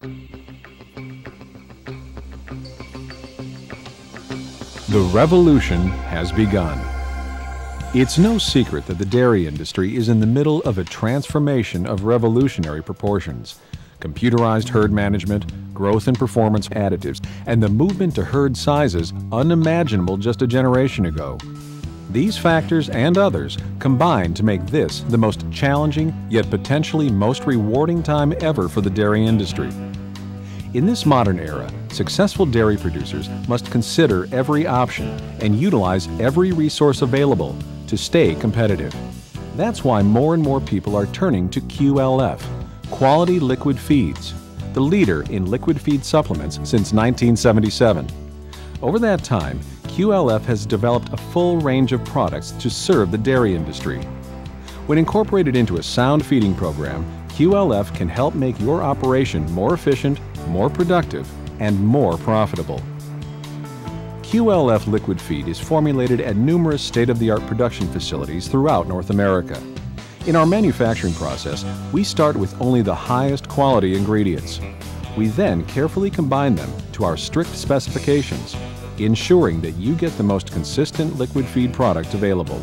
The revolution has begun. It's no secret that the dairy industry is in the middle of a transformation of revolutionary proportions. Computerized herd management, growth and performance additives, and the movement to herd sizes unimaginable just a generation ago. These factors and others combine to make this the most challenging yet potentially most rewarding time ever for the dairy industry. In this modern era, successful dairy producers must consider every option and utilize every resource available to stay competitive. That's why more and more people are turning to QLF, Quality Liquid Feeds, the leader in liquid feed supplements since 1977. Over that time, QLF has developed a full range of products to serve the dairy industry. When incorporated into a sound feeding program, QLF can help make your operation more efficient, more productive, and more profitable. QLF liquid feed is formulated at numerous state-of-the-art production facilities throughout North America. In our manufacturing process, we start with only the highest quality ingredients. We then carefully combine them to our strict specifications, ensuring that you get the most consistent liquid feed product available.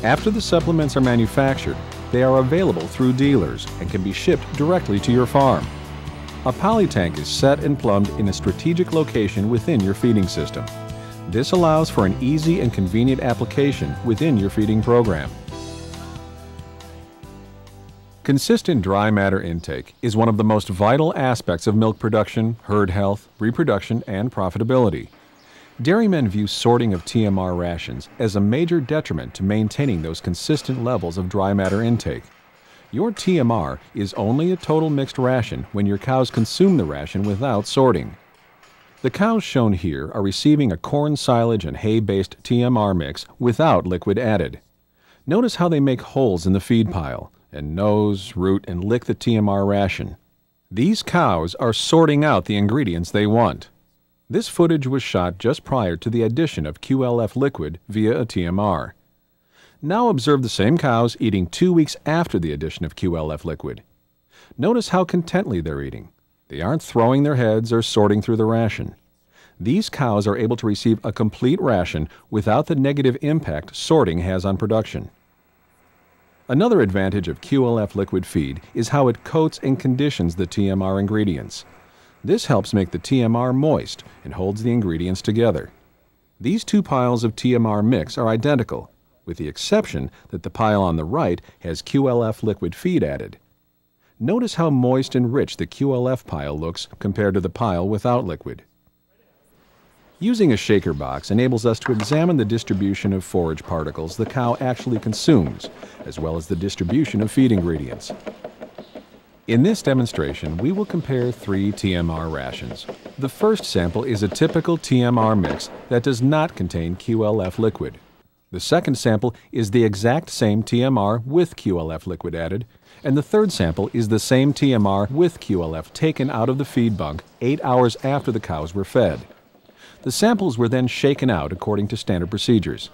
After the supplements are manufactured, they are available through dealers and can be shipped directly to your farm. A poly tank is set and plumbed in a strategic location within your feeding system. This allows for an easy and convenient application within your feeding program. Consistent dry matter intake is one of the most vital aspects of milk production, herd health, reproduction, and profitability. Dairymen view sorting of TMR rations as a major detriment to maintaining those consistent levels of dry matter intake. Your TMR is only a total mixed ration when your cows consume the ration without sorting. The cows shown here are receiving a corn silage and hay-based TMR mix without liquid added. Notice how they make holes in the feed pile and nose, root, and lick the TMR ration. These cows are sorting out the ingredients they want. This footage was shot just prior to the addition of QLF liquid via a TMR. Now observe the same cows eating 2 weeks after the addition of QLF liquid. Notice how contently they're eating. They aren't throwing their heads or sorting through the ration. These cows are able to receive a complete ration without the negative impact sorting has on production. Another advantage of QLF liquid feed is how it coats and conditions the TMR ingredients. This helps make the TMR moist and holds the ingredients together. These two piles of TMR mix are identical, with the exception that the pile on the right has QLF liquid feed added. Notice how moist and rich the QLF pile looks compared to the pile without liquid. Using a shaker box enables us to examine the distribution of forage particles the cow actually consumes, as well as the distribution of feed ingredients. In this demonstration, we will compare 3 TMR rations. The first sample is a typical TMR mix that does not contain QLF liquid. The second sample is the exact same TMR with QLF liquid added, and the third sample is the same TMR with QLF taken out of the feed bunk 8 hours after the cows were fed. The samples were then shaken out according to standard procedures.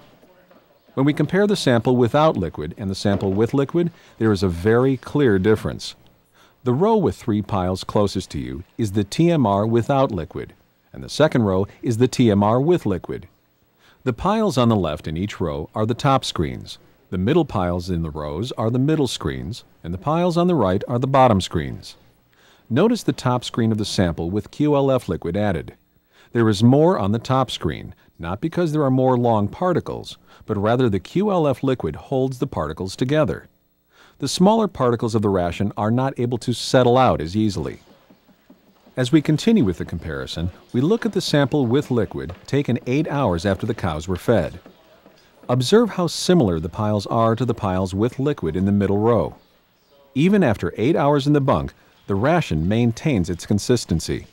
When we compare the sample without liquid and the sample with liquid, there is a very clear difference. The row with 3 piles closest to you is the TMR without liquid, and the second row is the TMR with liquid. The piles on the left in each row are the top screens. The middle piles in the rows are the middle screens, and the piles on the right are the bottom screens. Notice the top screen of the sample with QLF liquid added. There is more on the top screen, not because there are more long particles, but rather the QLF liquid holds the particles together. The smaller particles of the ration are not able to settle out as easily. As we continue with the comparison, we look at the sample with liquid taken 8 hours after the cows were fed. Observe how similar the piles are to the piles with liquid in the middle row. Even after 8 hours in the bunk, the ration maintains its consistency.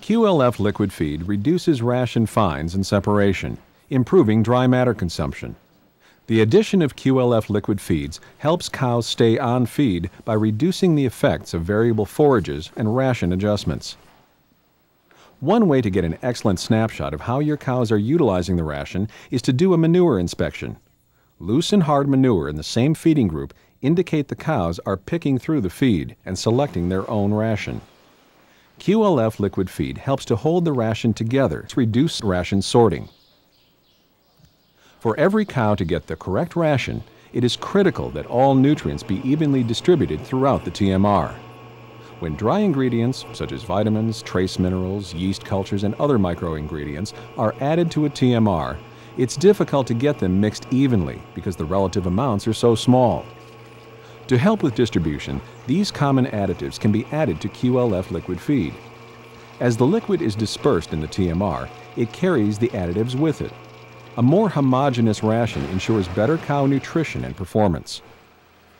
QLF liquid feed reduces ration fines and separation, improving dry matter consumption. The addition of QLF liquid feeds helps cows stay on feed by reducing the effects of variable forages and ration adjustments. One way to get an excellent snapshot of how your cows are utilizing the ration is to do a manure inspection. Loose and hard manure in the same feeding group indicate the cows are picking through the feed and selecting their own ration. QLF liquid feed helps to hold the ration together to reduce ration sorting. For every cow to get the correct ration, it is critical that all nutrients be evenly distributed throughout the TMR. When dry ingredients, such as vitamins, trace minerals, yeast cultures, and other microingredients, are added to a TMR, it's difficult to get them mixed evenly because the relative amounts are so small. To help with distribution, these common additives can be added to QLF liquid feed. As the liquid is dispersed in the TMR, it carries the additives with it. A more homogeneous ration ensures better cow nutrition and performance.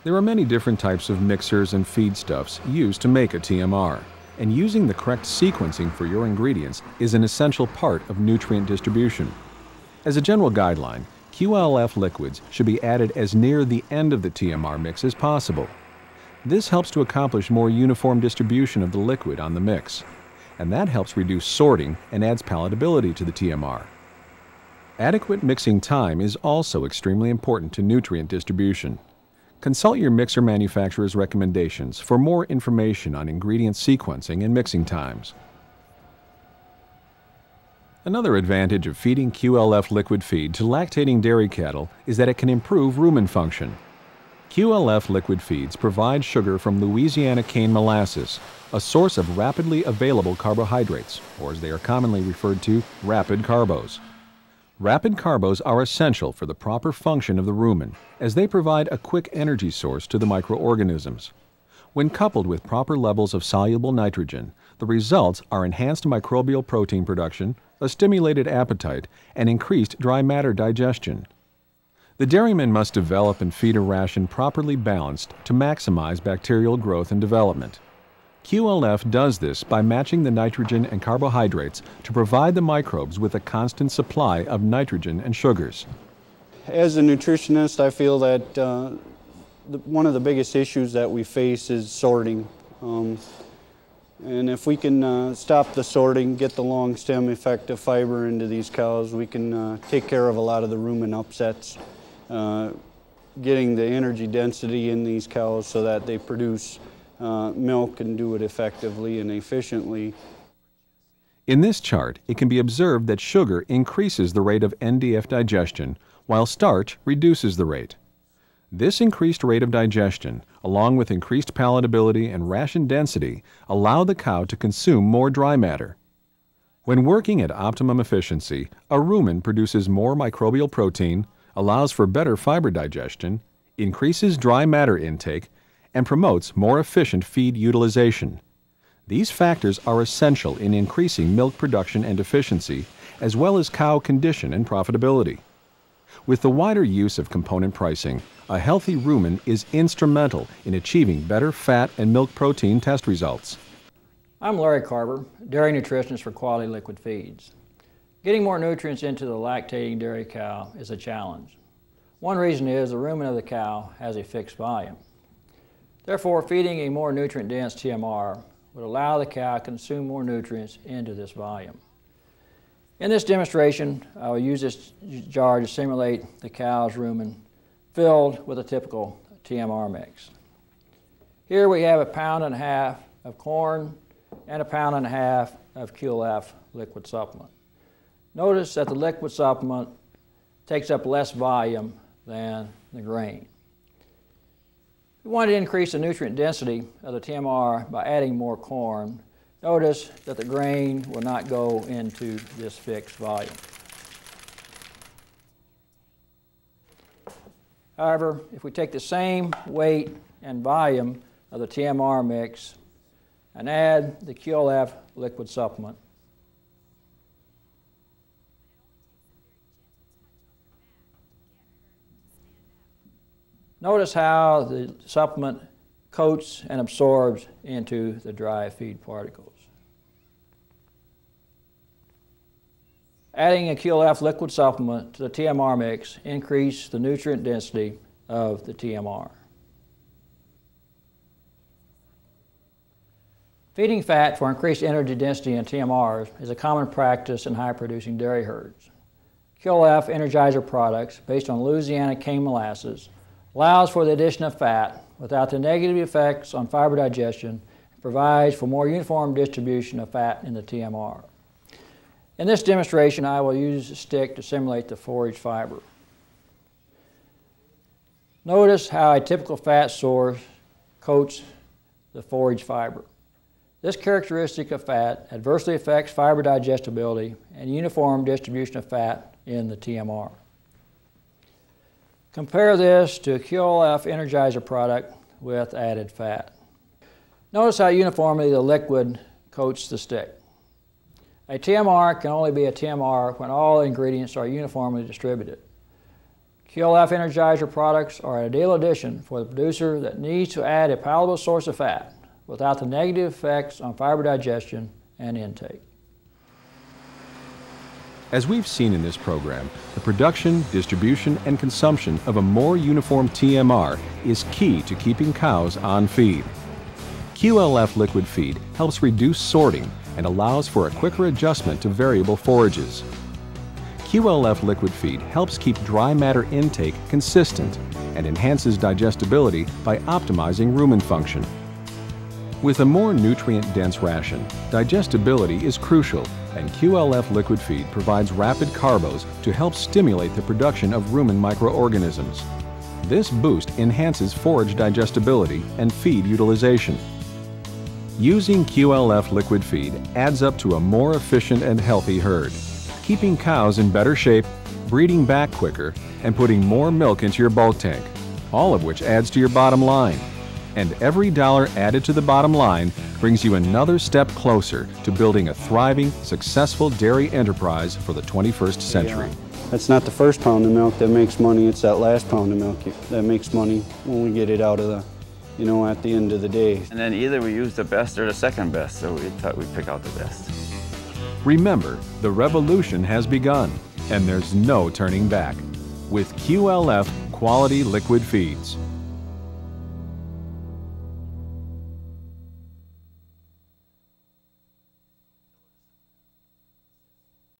There are many different types of mixers and feedstuffs used to make a TMR, and using the correct sequencing for your ingredients is an essential part of nutrient distribution. As a general guideline, QLF liquids should be added as near the end of the TMR mix as possible. This helps to accomplish more uniform distribution of the liquid on the mix, and that helps reduce sorting and adds palatability to the TMR. Adequate mixing time is also extremely important to nutrient distribution. Consult your mixer manufacturer's recommendations for more information on ingredient sequencing and mixing times. Another advantage of feeding QLF liquid feed to lactating dairy cattle is that it can improve rumen function. QLF liquid feeds provide sugar from Louisiana cane molasses, a source of rapidly available carbohydrates, or as they are commonly referred to, rapid carbos. Rapid carbos are essential for the proper function of the rumen, as they provide a quick energy source to the microorganisms. When coupled with proper levels of soluble nitrogen, the results are enhanced microbial protein production, a stimulated appetite, and increased dry matter digestion. The dairyman must develop and feed a ration properly balanced to maximize bacterial growth and development. QLF does this by matching the nitrogen and carbohydrates to provide the microbes with a constant supply of nitrogen and sugars. As a nutritionist, I feel that one of the biggest issues that we face is sorting. And if we can stop the sorting, get the long stem effective fiber into these cows, we can take care of a lot of the rumen upsets, getting the energy density in these cows so that they produce milk and do it effectively and efficiently. In this chart, it can be observed that sugar increases the rate of NDF digestion, while starch reduces the rate. This increased rate of digestion, along with increased palatability and ration density, allow the cow to consume more dry matter. When working at optimum efficiency, a rumen produces more microbial protein, allows for better fiber digestion, increases dry matter intake, and promotes more efficient feed utilization. These factors are essential in increasing milk production and efficiency, as well as cow condition and profitability. With the wider use of component pricing, a healthy rumen is instrumental in achieving better fat and milk protein test results. I'm Larry Carver, dairy nutritionist for Quality Liquid Feeds. Getting more nutrients into the lactating dairy cow is a challenge. One reason is the rumen of the cow has a fixed volume. Therefore, feeding a more nutrient-dense TMR would allow the cow to consume more nutrients into this volume. In this demonstration, I will use this jar to simulate the cow's rumen filled with a typical TMR mix. Here we have 1.5 pounds of corn and 1.5 pounds of QLF liquid supplement. Notice that the liquid supplement takes up less volume than the grain. We want to increase the nutrient density of the TMR by adding more corn. Notice that the grain will not go into this fixed volume. However, if we take the same weight and volume of the TMR mix and add the QLF liquid supplement, notice how the supplement coats and absorbs into the dry feed particles. Adding a QLF liquid supplement to the TMR mix increases the nutrient density of the TMR. Feeding fat for increased energy density in TMRs is a common practice in high-producing dairy herds. QLF Energizer products, based on Louisiana cane molasses, allows for the addition of fat without the negative effects on fiber digestion, and provides for more uniform distribution of fat in the TMR. In this demonstration, I will use a stick to simulate the forage fiber. Notice how a typical fat source coats the forage fiber. This characteristic of fat adversely affects fiber digestibility and uniform distribution of fat in the TMR. Compare this to a QLF Energizer product with added fat. Notice how uniformly the liquid coats the stick. A TMR can only be a TMR when all ingredients are uniformly distributed. QLF Energizer products are an ideal addition for the producer that needs to add a palatable source of fat without the negative effects on fiber digestion and intake. As we've seen in this program, the production, distribution, and consumption of a more uniform TMR is key to keeping cows on feed. QLF liquid feed helps reduce sorting and allows for a quicker adjustment to variable forages. QLF liquid feed helps keep dry matter intake consistent and enhances digestibility by optimizing rumen function. With a more nutrient-dense ration, digestibility is crucial, and QLF liquid feed provides rapid carbos to help stimulate the production of rumen microorganisms. This boost enhances forage digestibility and feed utilization. Using QLF liquid feed adds up to a more efficient and healthy herd, keeping cows in better shape, breeding back quicker, and putting more milk into your bulk tank, all of which adds to your bottom line. And every dollar added to the bottom line brings you another step closer to building a thriving, successful dairy enterprise for the 21st century. That's not the first pound of milk that makes money, it's that last pound of milk that makes money when we get it out of the, at the end of the day. And then either we use the best or the second best, so we thought we'd pick out the best. Remember, the revolution has begun, and there's no turning back with QLF Quality Liquid Feeds.